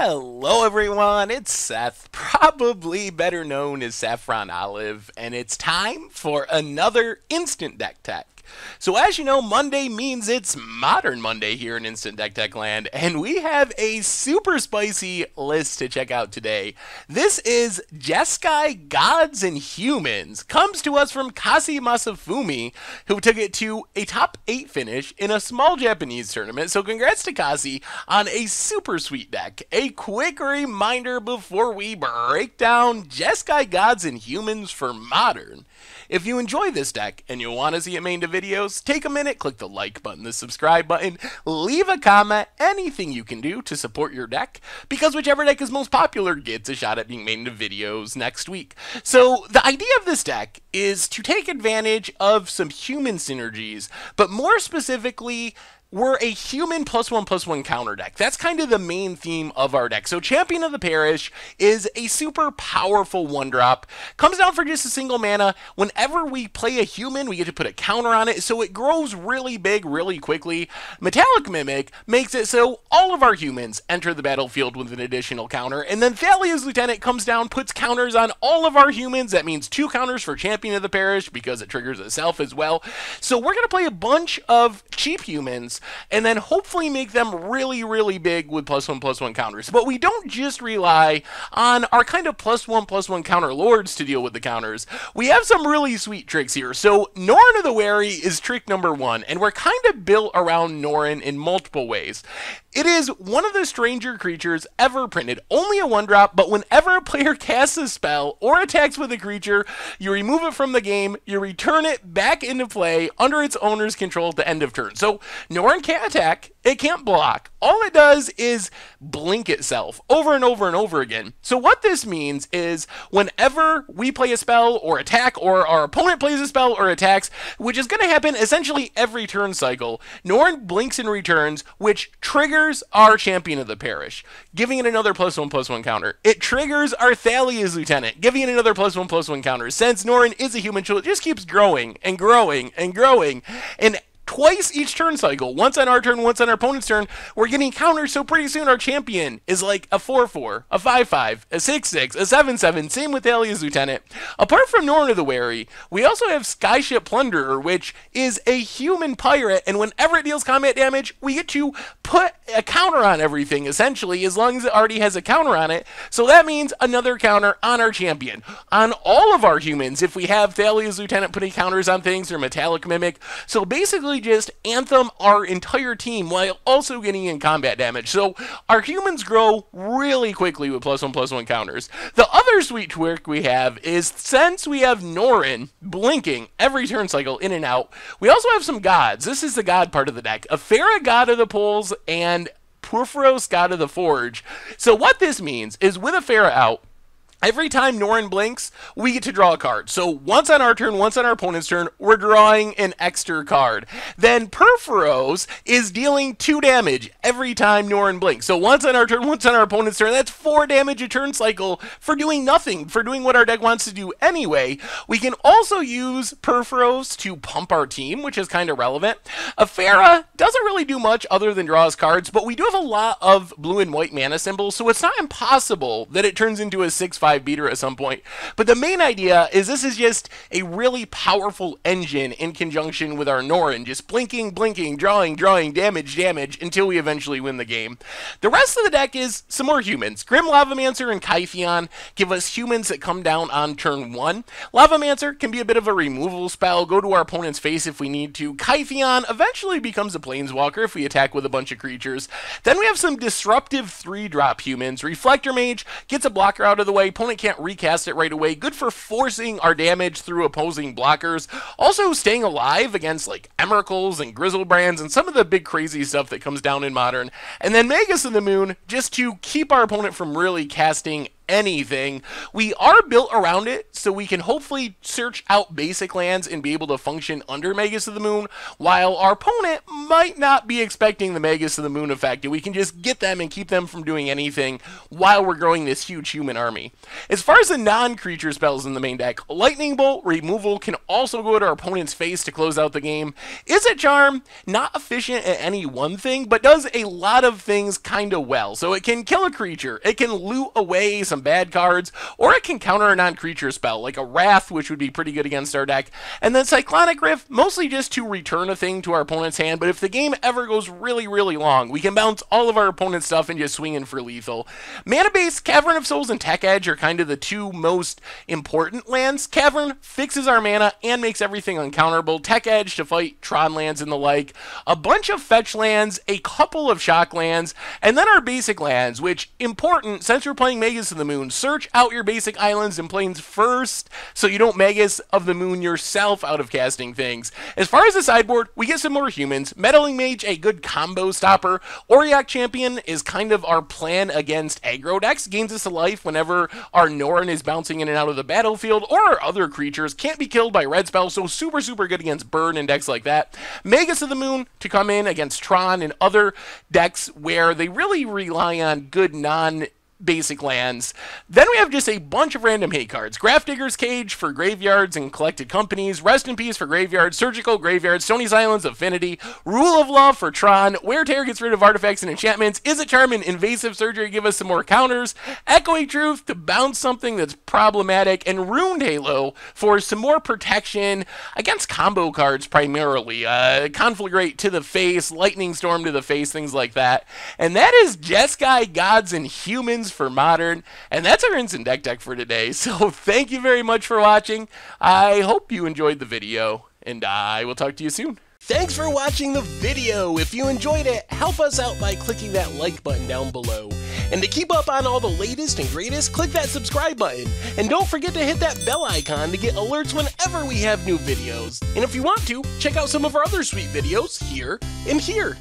Hello everyone, it's Seth, probably better known as Saffron Olive, and it's time for another Instant Deck Tech. So as you know, Monday means it's Modern Monday here in Instant Deck Tech Land, and we have a super spicy list to check out today. This is Jeskai Gods and Humans. Comes to us from Kasi Masafumi, who took it to a top 8 finish in a small Japanese tournament. So congrats to Kasi on a super sweet deck. A quick reminder before we break down Jeskai Gods and Humans for Modern. If you enjoy this deck and you want to see it made into videos, take a minute, click the like button, the subscribe button, leave a comment, anything you can do to support your deck, because whichever deck is most popular gets a shot at being made into videos next week. So the idea of this deck is to take advantage of some human synergies, but more specifically, we're a human +1/+1 counter deck. That's kind of the main theme of our deck. So Champion of the Parish is a super powerful 1-drop. Comes down for just a single mana. Whenever we play a human, we get to put a counter on it, so it grows really big really quickly. Metallic Mimic makes it so all of our humans enter the battlefield with an additional counter, and then Thalia's Lieutenant comes down, puts counters on all of our humans. That means 2 counters for Champion of the Parish because it triggers itself as well. So we're going to play a bunch of cheap humans and then hopefully make them really, really big with +1/+1 counters. But we don't just rely on our kind of +1/+1 counter lords to deal with the counters. We have some really sweet tricks here. So Norin of the Wary is trick number 1, and we're kind of built around Norin in multiple ways. It is one of the stranger creatures ever printed, only a 1-drop, but whenever a player casts a spell or attacks with a creature, you remove it from the game, you return it back into play under its owner's control at the end of turn. So Norin can't attack, it can't block. All it does is blink itself over and over and over again. So what this means is whenever we play a spell or attack, or our opponent plays a spell or attacks, which is going to happen essentially every turn cycle, Norin blinks and returns, which triggers our Champion of the Parish, giving it another +1/+1 counter. It triggers our Thalia's Lieutenant, giving it another +1/+1 counter. Since Norin is a human, it just keeps growing and growing and growing, and twice each turn cycle, once on our turn, once on our opponent's turn, we're getting counters, so pretty soon our champion is like a 4/4, a 5/5, a 6/6, a 7/7, same with Thalia's Lieutenant. Apart from Norin of the Wary, we also have Skyship Plunderer, which is a human pirate, and whenever it deals combat damage, we get to put a counter on everything, essentially, as long as it already has a counter on it. So that means another counter on our champion. On all of our humans, if we have Thalia's Lieutenant putting counters on things, or Metallic Mimic. So basically just Anthem our entire team while also getting in combat damage. So our humans grow really quickly with +1/+1 counters. The other sweet trick we have is, since we have Norin blinking every turn cycle in and out, we also have some gods. This is the god part of the deck. Afera, God of the Poles, and Purphoros, God of the Forge. So what this means is, with Afera out, every time Norin blinks, we get to draw a card. So once on our turn, once on our opponent's turn, we're drawing an extra card. Then Purphoros is dealing 2 damage every time Norin blinks. So once on our turn, once on our opponent's turn, that's 4 damage a turn cycle for doing nothing, for doing what our deck wants to do anyway. We can also use Purphoros to pump our team, which is kind of relevant. Afera doesn't really do much other than draw us cards, but we do have a lot of blue and white mana symbols, so it's not impossible that it turns into a 6/5 beater at some point. But the main idea is this is just a really powerful engine in conjunction with our Norin, just blinking, blinking, drawing, drawing, damage, damage, until we eventually win the game. The rest of the deck is some more humans. Grim Lavamancer and Kytheon give us humans that come down on turn 1. Lavamancer can be a bit of a removal spell, go to our opponent's face if we need to. Kytheon eventually becomes a planeswalker if we attack with a bunch of creatures. Then we have some disruptive 3-drop humans. Reflector Mage gets a blocker out of the way, opponent can't recast it right away. Good for forcing our damage through opposing blockers. Also staying alive against like Emeralds and Grizzlebrands and some of the big crazy stuff that comes down in Modern. And then Magus of the Moon, just to keep our opponent from really casting anything. We are built around it, so we can hopefully search out basic lands and be able to function under Magus of the Moon, while our opponent might not be expecting the Magus of the Moon effect, and we can just get them and keep them from doing anything while we're growing this huge human army. As far as the non-creature spells in the main deck, Lightning Bolt removal can also go to our opponent's face to close out the game. Is a charm, not efficient at any one thing, but does a lot of things kind of well. So it can kill a creature, it can loot away some bad cards, or it can counter a non-creature spell, like a Wrath, which would be pretty good against our deck. And then Cyclonic Rift, mostly just to return a thing to our opponent's hand, but if the game ever goes really, really long, we can bounce all of our opponent's stuff and just swing in for lethal. Mana Base, Cavern of Souls, and Tech Edge are kind of the two most important lands. Cavern fixes our mana and makes everything uncounterable. Tech Edge to fight Tron lands and the like. A bunch of fetch lands, a couple of shock lands, and then our basic lands, which, important, since we're playing Magus of the Moon, search out your basic islands and plains first so you don't Magus of the Moon yourself out of casting things. As far as the sideboard, we get some more humans. Meddling Mage, a good combo stopper. Auriok Champion is kind of our plan against aggro decks. Gains us a life whenever our Norin is bouncing in and out of the battlefield, or our other creatures can't be killed by red spells, so super, super good against burn and decks like that. Magus of the Moon to come in against Tron and other decks where they really rely on good non-basic lands. Then we have just a bunch of random hate cards. Grafdigger's Cage for graveyards and collected companies. Rest in Peace for graveyards. Surgical Graveyard. Stony Silence Affinity. Rule of Law for Tron. Wear Tear gets rid of artifacts and enchantments. Is a Charm and Invasive Surgery give us some more counters. Echoing Truth to bounce something that's problematic. And Ruined Halo for some more protection against combo cards primarily. Conflagrate to the face. Lightning Storm to the face. Things like that. And that is Jeskai, Gods, and Humans for Modern, and that's our instant deck for today. So thank you very much for watching. I hope you enjoyed the video, and I will talk to you soon. Thanks for watching the video. If you enjoyed it, help us out by clicking that like button down below. And to keep up on all the latest and greatest, click that subscribe button. And don't forget to hit that bell icon to get alerts whenever we have new videos. And if you want to, check out some of our other sweet videos here and here.